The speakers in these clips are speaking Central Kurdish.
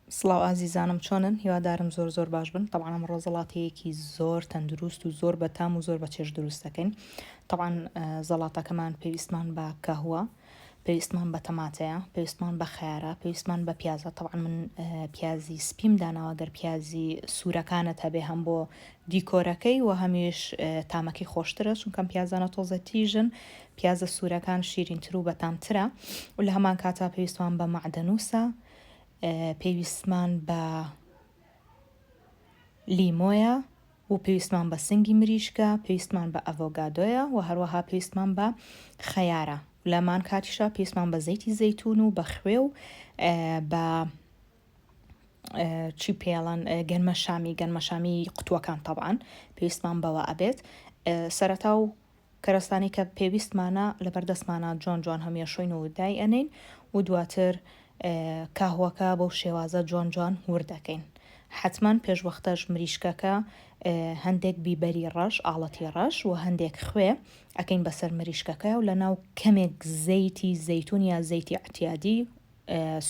سڵاو ئازیزانم چۆنن هیوادارم زۆر باش بن طبعا ئەم ڕۆژەڵاتەیەکی زۆر تەندروست و زۆر بەتام و زۆر بە چێژ دروست دەکەین طبعا زەڵاتەکەمان پێویستمان بە کەهوە پێویستمان بە تەماتەیە پێویستمان بە خیارە پێویستمان بە پیازە طبعا من پیازی سپیم داناوە گەر پیازی سوورەکانت هەبێ هەم بۆ دیکۆرەکەی و هەمیش تامەکەی خۆشترە چونکەم پیازانە تۆزە تیژن پیازە سوورەکان شیرینتر و بەتامترە و لە هەمان کاتا پێویستمان بە معدەنووسە پێویستمان بە لیمۆیە و پێویستمان بە سنگی مریشکە پێویستمان بە ئەڤۆگادۆیە و هەروەها پێویستمان بە خەیارە لەمان کاتیشا پێویستمان بە زەیتی زەیتون و بە خوێ و بە چی پێڵەن گەنمەشامی قوتووەکان طبعاً پێویستمان بەوە ئەبێت سەرەتا و کەرەستانی کە پێویستمانە لە بەردەستمانە جوان هەمیە شوێنەوە دای ئەنین و دواتر کاهوەکە بەو شێوازە جوان وردەکەین حتما پێشوەختەش مریشکەکە هەندێک بیبەری ڕەش ئاڵەتی ڕەش و هەندێک خوێ ئەکەین بەسەر مریشکەکە و لەناو کەمێک زەیتی زەیتون یا زەیتی ئەتیادی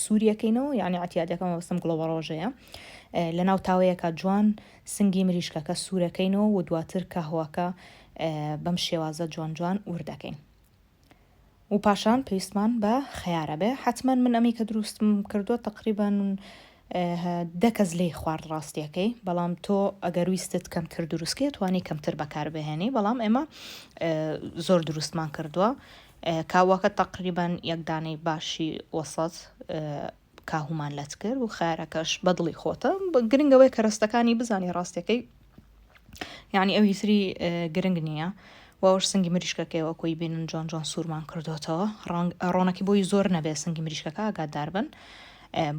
سووریەکەینەوە یعنی ئەتیادەکەمە بەستم گڵۆوە ڕۆژەیە لەناو تاوەیەکە جوان سنگی مریشکەکە سوورەکەینەوە و دواتر کاهوەکە بەم شێوازە جوان وردەکەین و پاشان پێویستمان بە خەیارە بێ حتما من ئەمی کە دروستم کردووە تقریبا دە کەس لێی خوارد ڕاستیەکەی بەڵام تۆ ئەگەر ویستت کەمتر دروستکێت توانی کەمتر بەکار بهێنی بەڵام ئێمە زۆر دروستمان کردووە کاوەکە تقریبا یەکدانەی باشی وەسەد کاهومان لەت کرد و خیارەکەش بەدڵی خۆتە گرنگەوەی کە ڕستەکانی بزانی ڕاستیەکەی یعنی ئەو هیتری گرنگ نییە وەش سنگی مریشکەکەیەوە کۆی بینن جوان سوورمان کردوتەوە ڕۆنەکی بۆی زۆر نەبێ سنگی مریشکەکە ئاگادار بن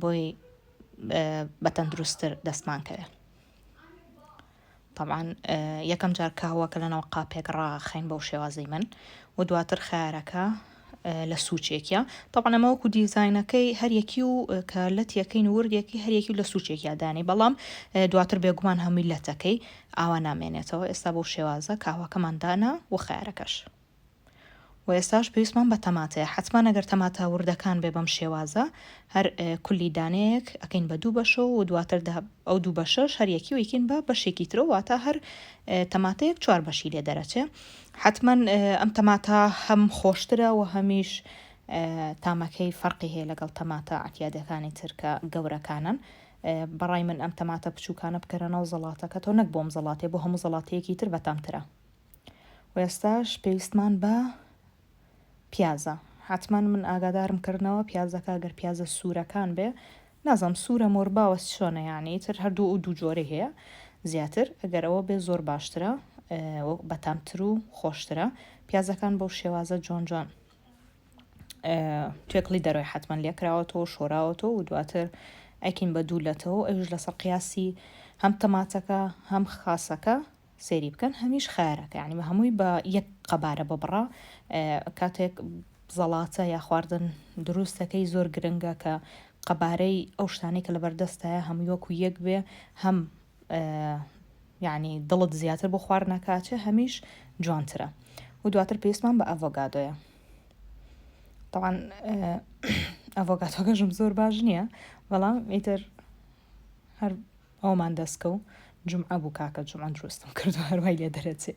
بۆی بەتەندروستتر دەستمان کەوێ طبعا یەکەم جار کاوەکە لەناو قاپێک ڕاخین بەو شێوازەی من و دواتر خیارەکە لە سوچێکە طبعا ئەمەوەکو دیزاینەکەی هەریەکی و کە لەتیەکەین وردێکی هەریەکی لە سوچێکیا دانی بەڵام دواتر بێگومان هەمووی لەتەکەی ئاوا نامێنێتەوە ئێستا بۆ شێوازە کاوەکەماندانا و خیارەکەش و ئێستاش پێویستمان بە تەماتەیە حتما ئەگەر تەماتە وردەکان بێ بەم شێوازە هەر کولی دانەیەک ئەکەین بە دوو بەشە و دواتر ئەو دوو بەشەش هەریەکی و یکین بە بەشێکی ترە واتە هەر تەماتەیەک 4 بەشی لێ دەرەچێ حتما ئەم تەماتە هەم خۆشترە و هەمیش تامەکەی فەرقی هەیە لەگەڵ تەماتە ئەتیادەکانی ترکە گەورەکانن بەڕای من ئەم تەماتە بچووکانە بکەرەنەوە زەڵاتەکە تۆ نەک بۆم زەڵاتێ بۆ هەموو زەڵاتەیەکی تر بەتامترە و ئێستاش پێویستمان بە پیازە حتما من ئاگادارم کردنەوە پیازەکە گەر پیازە سوورەکان بێ نازم سوورە مۆرباوە چۆنە یانی تر هەردوو و دوو جۆرە هەیە زیاتر ئەگەرەوە بێ زۆر باشترە بەتامتر و خۆشترە پیازەکان بەو شێوازە جوان توێکڵی دەرەوەی حتما لێکراوەتەوە شۆراوەتەوە و دواتر ئەکین بە دوولەتەوە ئەوش لەسەر قیاسی هەم تەماتەکە هەم خاسەکە سێری بکەن هەمیش خیارەکە یعنی بە هەمووی بە یەک قەبارە ببڕە کاتێک زەڵاتە یا خواردن دروستەکەی زۆر گرنگە کە قەبارەی ئەو شتانەی کە لە بەردەستایە هەمووی وەکو یەک بێ هەم یعنی دڵت زیاتر بۆ خواردنەکاتێ هەمیش جوانترە و دواتر پێویستمان بە ئەڤۆگادۆیە طبعا ئەڤۆگادۆکەشم زۆر باش نییە بەڵام ئیتر هەر ئەومان دەستکە و جمعە بوو کاکە جمعە دروستم کردو هەروای لێ دەرەچێ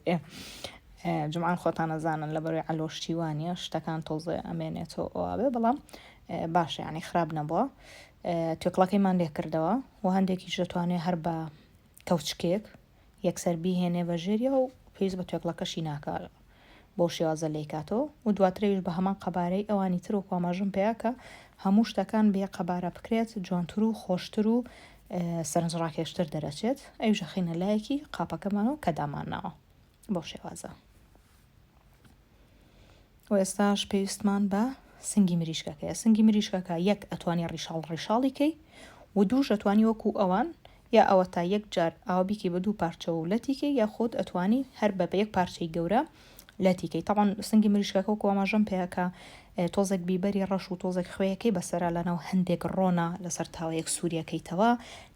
جمعان خۆتان نەزانن لە بەروی ئەلۆشتیوانیە شتەکان تۆزێ ئەمێنێتەوە ئەوابێ بەڵام باشە یعنی خراپ نەبووە توێکڵەکەیمان لێ کردەوە و هەندێکیش دەتوانێت هەر بە کەوچکێک یەکسەر بیهێنێ بەژێریە و پێویست بە توێکڵەکەشی ناکات بۆ شێوازە لێکاتەوە و دواترەویش بە هەمان قەبارەی ئەوانی تر و کۆماژم پێیاکە هەموو شتەکان بێ قەبارە بکرێت جوانتر و خۆشتر و سەرنجڕاکێشتر دەرەچێت ئەوژە خینە لایەکی قاپەکەمانەوە کە دامانناوە بۆ شێوازە و ئێستاش پێویستمان بە سنگی مریشکەکەیە سنگی مریشکەکە یەک ئەتوانی ڕیشاڵیکەی و دووش ئەتوانی وەکو ئەوان یا ئەوە تا یەک جار ئاوابیکی بە دوو پارچە و لەتیکە یا خۆت ئەتوانی هەر بە یەک پارچەی گەورە لەتیکەی تەڵان سنگی مریشکەکە و کۆماژەم پێیاکە تۆزێک بیبەری ڕەش و تۆزێک خوێیەکەی بەسەرا لەناو هەندێک ڕۆنا لەسەر تاوەیەک سووریەکەیتەوە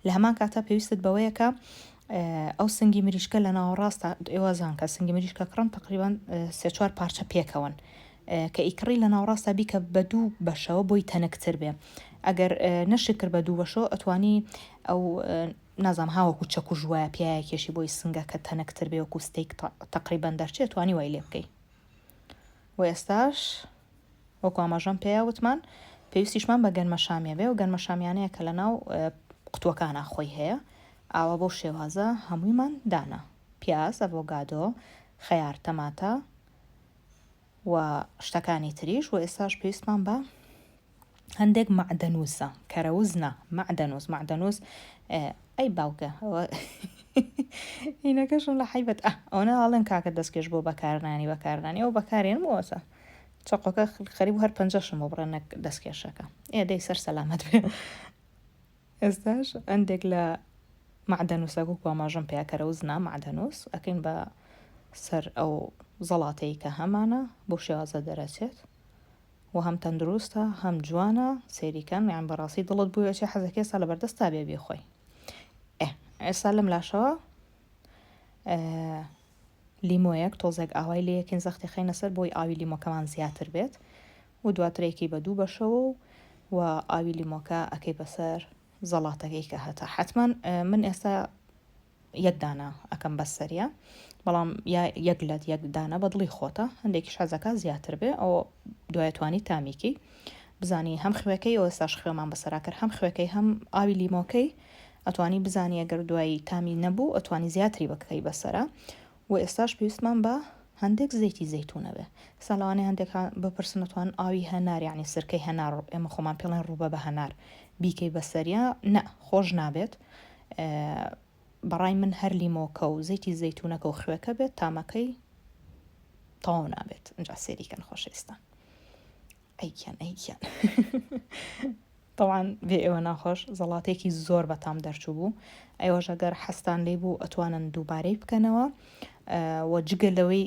لە هەمان کاتە پێویستت بەوەیەکە ئەو سنگی مریشکە لە ناوەڕاستە ئێوەزان کە سنگی مریشکە کڕن تقریبان 3-4 پارچە پێکەوەن کە ئیکڕی لە ناوڕاستا بیکە بە دوو بەشەوە بۆی تەنەکتر بێ ئەگەر نەشت کرد بە دوو بەشۆ ئەتوانی ئەو نازام هاوەکو چەک و ژوایە پیاە کێشی بۆی سنگە کە تەنەکتر بێ وەکو ستێک تقریبەن دەرچێت توانی وای لێ بکەی و ئێستاش وەکو ئاماژەم پێیا وتمان پێویستیشمان بە گەنمە شامیە بێ و گەنمە شامیانەیە کە لە ناو قوتوەکانە خۆی هەیە ئاوا بۆ شێوازە هەموویمان دانا پیاز ئەڤۆگادۆ خەیار تەماتە و شتەکانی تریش و ئێستاش پێویستمان بە هەندێک معدەنووسە کەرەوزنا معدەنووس ئەی باوکە هینەکەشم لە حیبەت ئەوە هەڵێن کاکە دەستکێش بۆ بەکارنانی ئەو بەکارێن بۆسە چقۆکە خەریب هەر پەنجەشم بۆ بڕێنە دەستکێشەکە دەی سەر سەلامەت بێ ئێستاش هەندێک لە معدەنووسەک و ئاماژەم پێیا کەرەوزنا معدەنووس ئەکەین بە سەر ئەو زەڵاتەی کە هەمانە بۆ شێوازە دەرەچێت و هەم تەندروستە هەم جوانە سێریکەن یان بەڕاستی دڵت بووە چێ حەزەکە ئێستا لە بەردەستا بێ خۆی ئێستا لەم لاشەوە لیمۆیەک تۆزێک ئاوای لە یەکین زەختی خەینە سەر بۆی ئاوی لیمۆکەمان زیاتر بێت و دواترێکی بە دوو بەشەوە و ئاوی لیمۆکە ئەکەی بەسەر زەڵاتەکەی کە هەتا حتمما من ئێستا یەک دانە ئەەکەم بەسەریە بەڵام یەک لەت یەک دانە بە دڵی خۆتە هەندێکی حەزەکە زیاتر بێ ئەو دوایەتوانی تامیکی بزانی هەم خوێەکەی ئەو ئێستاش خوێمان بەسەرا کرد هەم خوێەکەی هەم ئاوی لیمۆکەی ئەتوانی بزانی ئەگەر دوایی تامی نەبوو ئەتوانی زیاتری بکەی بەسەرە و ئێستاش پێویستمان بە هەندێک زەیتی زەیتونە بێ ساڵوانەی هەندێک بپرسنەتوان ئاوی هەنار یعنی سرکەی هەنار ئێمە خۆمان پێڵێن ڕوبە بە هەنار بیکەی بەسەریە نە خۆش نابێت بەڕای من هەر لیمۆکە و زەیتی زەیتونەکە و خوێەکە بێت تامەکەی تەواو نابێت ئەجا سێریکەن خۆشەویستان ئەیکیان طبعاً بێ ئێوە ناخۆش زەڵاتێکی زۆر بەتام دەرچوو بوو ئەوەش ئەگەر حەستان لێ بوو ئەتوانن دووبارەی بکەنەوە و جگە لەوەی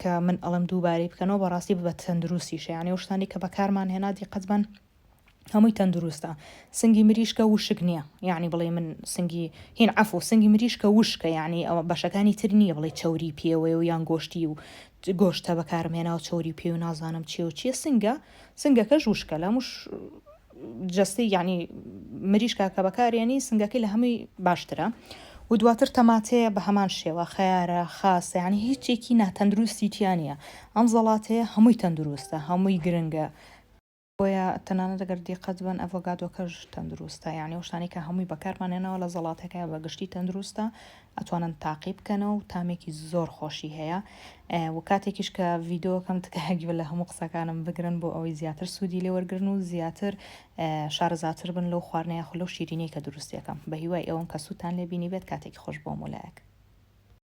کە من ئەڵم دووبارەی بکەنەوە بەڕاستی بە تەندروستیشە یعنی ئەو شتانی کە بەکارمان هێنا دیقەتبن هەمووی تەندروستە سنگی مریشکە وشک نییە یعنی بڵێ من سنگی هین عفو سنگی مریشکە وشکە یعنی ئەوە بەشەکانی تر نییە بڵێ چوری پێوەیە و یان گۆشتی و گۆشتە بەکارمێنا و چوری پێ و نازانم چی و چیە سنگەکەش وشکە لە موش جستی یعنی مریشکە کە بەکارێنی سنگەکەی لە هەمووی باشترە و دواتر تەماتەیە بە هەمان شێوە خەیارە خاصە یعنی هیچێکی ناتەندروستی تیانە ئەم زەڵاتەیە هەمووی تەندروستە هەمووی گرنگە بۆیە تەنانەت ئەگەر دیقەت بن ئەڤۆگادۆکەش تەندروستە یعنی شتانی کە هەمووی بەکارمانێنەوە لە زەڵاتەکە بەگشتی تەندروستە ئەتوانن تاقیب بکەنەوە و تامێکی زۆر خۆشی هەیە و کاتێکیش کە ڤیددیۆکەم تکایگی لە هەموو قسەکانم بگرن بۆ ئەوەی زیاتر سوودی لێ وەرگرن و زیاتر شارەزاتر بن لەو خواردنەیە خۆ لەو شیرینەی کە دروستیەکەم بە هیوای ئەوەم کە سووتان لێ بینی بێت کاتێکی خۆش بۆ مولایەک